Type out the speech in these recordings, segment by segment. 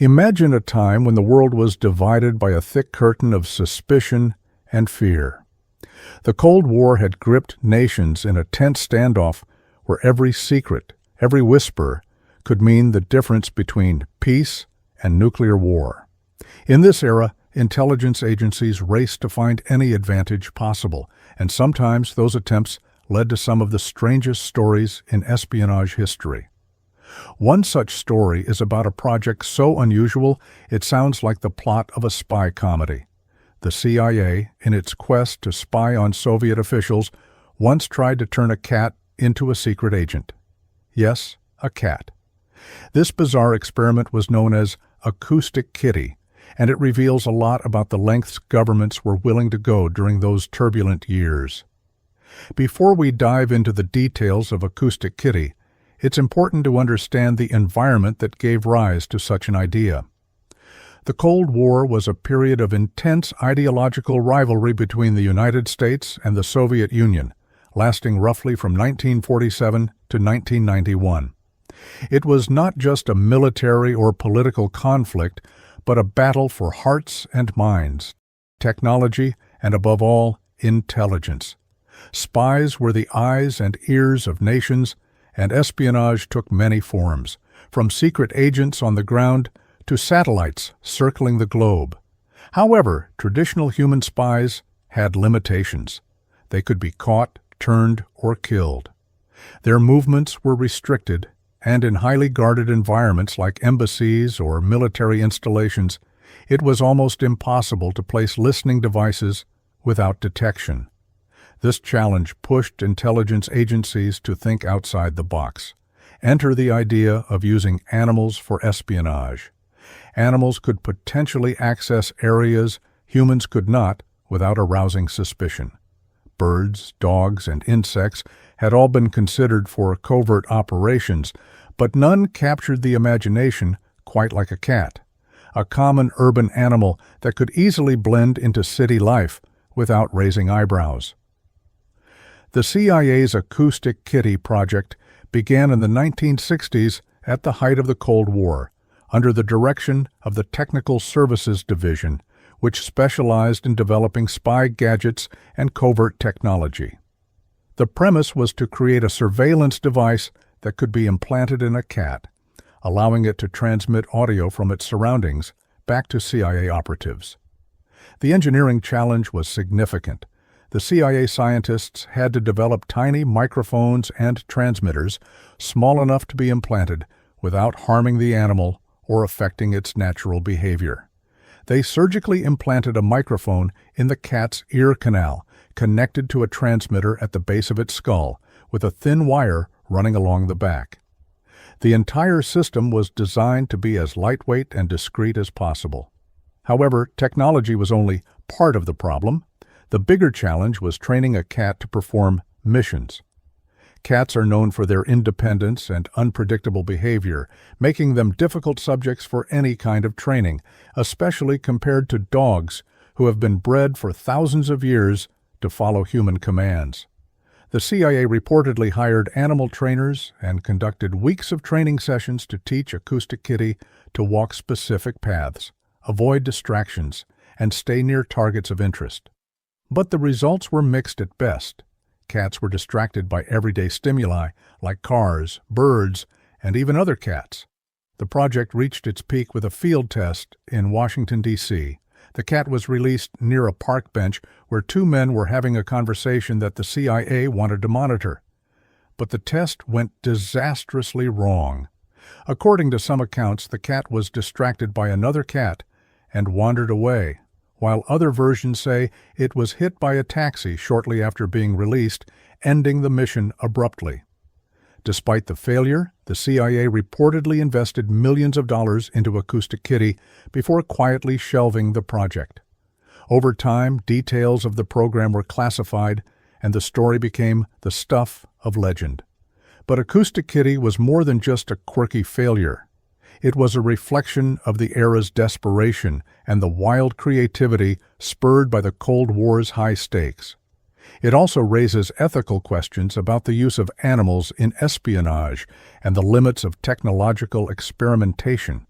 Imagine a time when the world was divided by a thick curtain of suspicion and fear. The Cold War had gripped nations in a tense standoff where every secret, every whisper, could mean the difference between peace and nuclear war. In this era, intelligence agencies raced to find any advantage possible, and sometimes those attempts led to some of the strangest stories in espionage history. One such story is about a project so unusual it sounds like the plot of a spy comedy. The CIA, in its quest to spy on Soviet officials, once tried to turn a cat into a secret agent. Yes, a cat. This bizarre experiment was known as Acoustic Kitty, and it reveals a lot about the lengths governments were willing to go during those turbulent years. Before we dive into the details of Acoustic Kitty, it's important to understand the environment that gave rise to such an idea. The Cold War was a period of intense ideological rivalry between the United States and the Soviet Union, lasting roughly from 1947 to 1991. It was not just a military or political conflict, but a battle for hearts and minds, technology, and above all, intelligence. Spies were the eyes and ears of nations, and espionage took many forms, from secret agents on the ground to satellites circling the globe. However, traditional human spies had limitations. They could be caught, turned, or killed. Their movements were restricted, and in highly guarded environments like embassies or military installations, it was almost impossible to place listening devices without detection. This challenge pushed intelligence agencies to think outside the box. Enter the idea of using animals for espionage. Animals could potentially access areas humans could not without arousing suspicion. Birds, dogs, and insects had all been considered for covert operations, but none captured the imagination quite like a cat, a common urban animal that could easily blend into city life without raising eyebrows. The CIA's Acoustic Kitty project began in the 1960s at the height of the Cold War, under the direction of the Technical Services Division, which specialized in developing spy gadgets and covert technology. The premise was to create a surveillance device that could be implanted in a cat, allowing it to transmit audio from its surroundings back to CIA operatives. The engineering challenge was significant. The CIA scientists had to develop tiny microphones and transmitters small enough to be implanted without harming the animal or affecting its natural behavior. They surgically implanted a microphone in the cat's ear canal, connected to a transmitter at the base of its skull, with a thin wire running along the back. The entire system was designed to be as lightweight and discreet as possible. However, technology was only part of the problem. The bigger challenge was training a cat to perform missions. Cats are known for their independence and unpredictable behavior, making them difficult subjects for any kind of training, especially compared to dogs who have been bred for thousands of years to follow human commands. The CIA reportedly hired animal trainers and conducted weeks of training sessions to teach Acoustic Kitty to walk specific paths, avoid distractions, and stay near targets of interest. But the results were mixed at best. Cats were distracted by everyday stimuli like cars, birds, and even other cats. The project reached its peak with a field test in Washington, D.C. The cat was released near a park bench where two men were having a conversation that the CIA wanted to monitor. But the test went disastrously wrong. According to some accounts, the cat was distracted by another cat and wandered away, while other versions say it was hit by a taxi shortly after being released, ending the mission abruptly. Despite the failure, the CIA reportedly invested millions of dollars into Acoustic Kitty before quietly shelving the project. Over time, details of the program were classified, and the story became the stuff of legend. But Acoustic Kitty was more than just a quirky failure. It was a reflection of the era's desperation and the wild creativity spurred by the Cold War's high stakes. It also raises ethical questions about the use of animals in espionage and the limits of technological experimentation.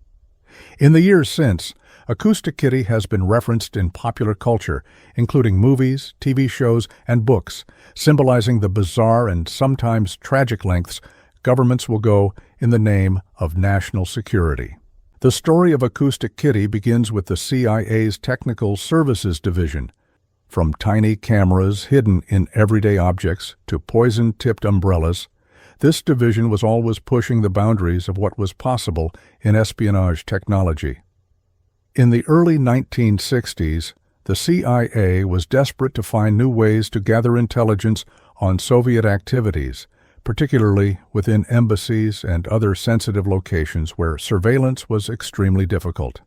In the years since, Acoustic Kitty has been referenced in popular culture, including movies, TV shows, and books, symbolizing the bizarre and sometimes tragic lengths governments will go in the name of national security. The story of Acoustic Kitty begins with the CIA's Technical Services Division. From tiny cameras hidden in everyday objects to poison-tipped umbrellas, this division was always pushing the boundaries of what was possible in espionage technology. In the early 1960s, the CIA was desperate to find new ways to gather intelligence on Soviet activities, particularly within embassies and other sensitive locations where surveillance was extremely difficult.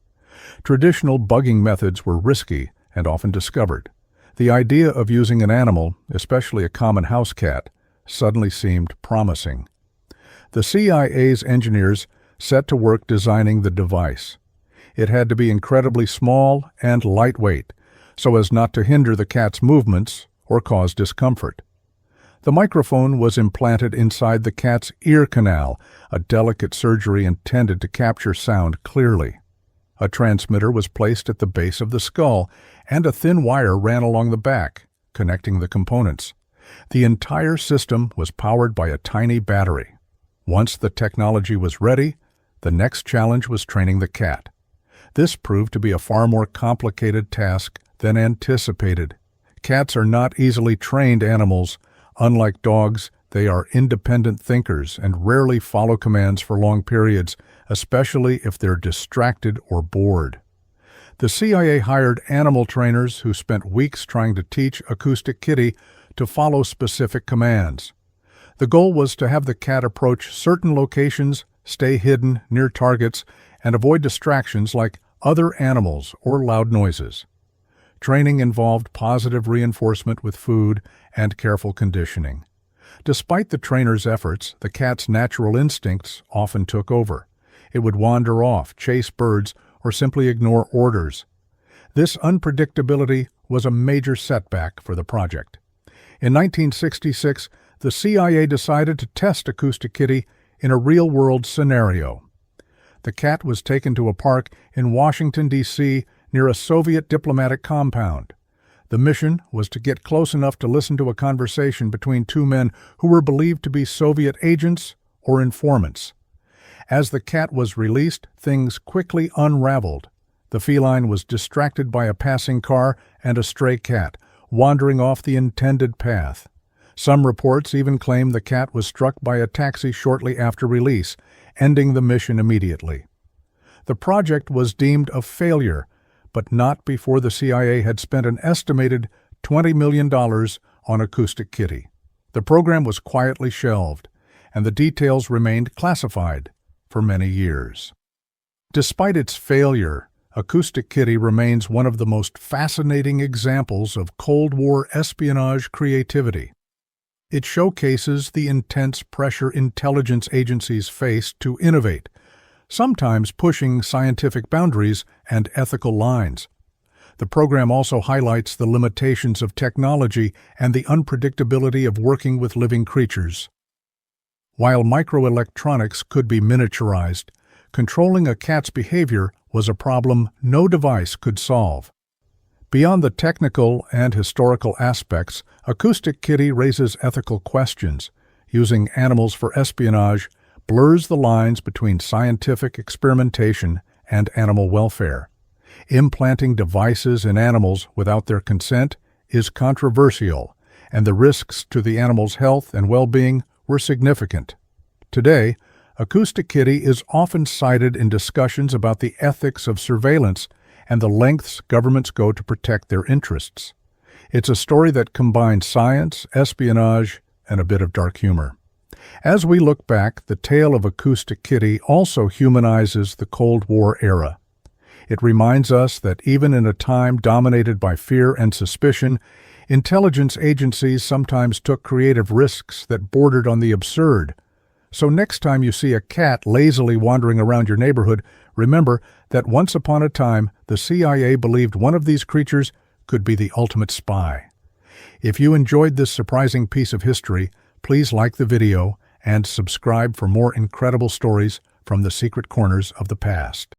Traditional bugging methods were risky and often discovered. The idea of using an animal, especially a common house cat, suddenly seemed promising. The CIA's engineers set to work designing the device. It had to be incredibly small and lightweight, so as not to hinder the cat's movements or cause discomfort. The microphone was implanted inside the cat's ear canal, a delicate surgery intended to capture sound clearly. A transmitter was placed at the base of the skull, and a thin wire ran along the back, connecting the components. The entire system was powered by a tiny battery. Once the technology was ready, the next challenge was training the cat. This proved to be a far more complicated task than anticipated. Cats are not easily trained animals. Unlike dogs, they are independent thinkers and rarely follow commands for long periods, especially if they're distracted or bored. The CIA hired animal trainers who spent weeks trying to teach Acoustic Kitty to follow specific commands. The goal was to have the cat approach certain locations, stay hidden near targets, and avoid distractions like other animals or loud noises. Training involved positive reinforcement with food and careful conditioning. Despite the trainer's efforts, the cat's natural instincts often took over. It would wander off, chase birds, or simply ignore orders. This unpredictability was a major setback for the project. In 1966, the CIA decided to test Acoustic Kitty in a real-world scenario. The cat was taken to a park in Washington, D.C., near a Soviet diplomatic compound. The mission was to get close enough to listen to a conversation between two men who were believed to be Soviet agents or informants. As the cat was released, things quickly unraveled. The feline was distracted by a passing car and a stray cat, wandering off the intended path. Some reports even claim the cat was struck by a taxi shortly after release, ending the mission immediately. The project was deemed a failure, but not before the CIA had spent an estimated $20 million on Acoustic Kitty. The program was quietly shelved, and the details remained classified for many years. Despite its failure, Acoustic Kitty remains one of the most fascinating examples of Cold War espionage creativity. It showcases the intense pressure intelligence agencies faced to innovate, sometimes pushing scientific boundaries and ethical lines. The program also highlights the limitations of technology and the unpredictability of working with living creatures. While microelectronics could be miniaturized, controlling a cat's behavior was a problem no device could solve. Beyond the technical and historical aspects, Acoustic Kitty raises ethical questions. Using animals for espionage blurs the lines between scientific experimentation and animal welfare. Implanting devices in animals without their consent is controversial, and the risks to the animal's health and well-being were significant. Today, Acoustic Kitty is often cited in discussions about the ethics of surveillance and the lengths governments go to protect their interests. It's a story that combines science, espionage, and a bit of dark humor. As we look back, the tale of Acoustic Kitty also humanizes the Cold War era. It reminds us that even in a time dominated by fear and suspicion, intelligence agencies sometimes took creative risks that bordered on the absurd. So next time you see a cat lazily wandering around your neighborhood, remember that once upon a time, the CIA believed one of these creatures could be the ultimate spy. If you enjoyed this surprising piece of history, please like the video and subscribe for more incredible stories from the secret corners of the past.